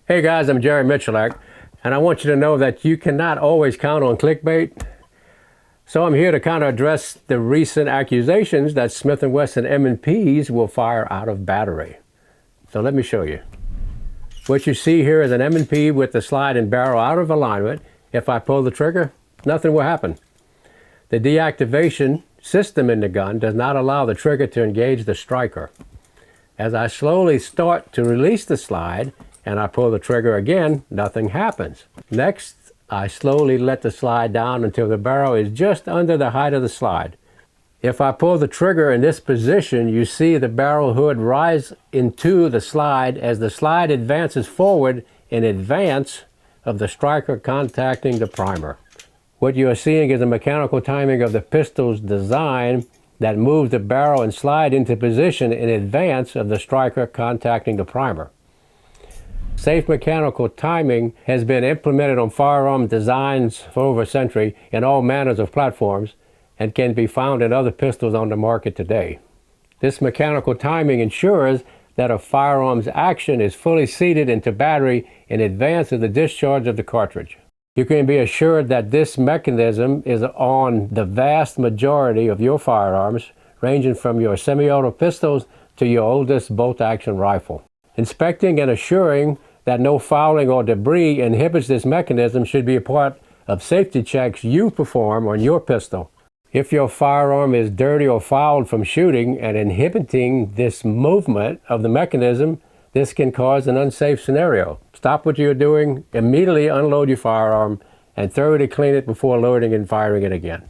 Hey guys, I'm Jerry Miculek, and I want you to know that you cannot always count on clickbait. So I'm here to kind of address the recent accusations that Smith & Wesson M&Ps will fire out of battery. So let me show you. What you see here is an M&P with the slide and barrel out of alignment. If I pull the trigger, nothing will happen. The deactivation system in the gun does not allow the trigger to engage the striker. As I slowly start to release the slide, and I pull the trigger again, nothing happens. Next, I slowly let the slide down until the barrel is just under the height of the slide. If I pull the trigger in this position, you see the barrel hood rise into the slide as the slide advances forward in advance of the striker contacting the primer. What you are seeing is a mechanical timing of the pistol's design that moves the barrel and slide into position in advance of the striker contacting the primer. Safe mechanical timing has been implemented on firearm designs for over a century in all manners of platforms and can be found in other pistols on the market today. This mechanical timing ensures that a firearm's action is fully seated into battery in advance of the discharge of the cartridge. You can be assured that this mechanism is on the vast majority of your firearms, ranging from your semi-auto pistols to your oldest bolt-action rifle. Inspecting and assuring that no fouling or debris inhibits this mechanism should be a part of safety checks you perform on your pistol. If your firearm is dirty or fouled from shooting and inhibiting this movement of the mechanism, this can cause an unsafe scenario. Stop what you're doing, immediately unload your firearm, and thoroughly clean it before loading and firing it again.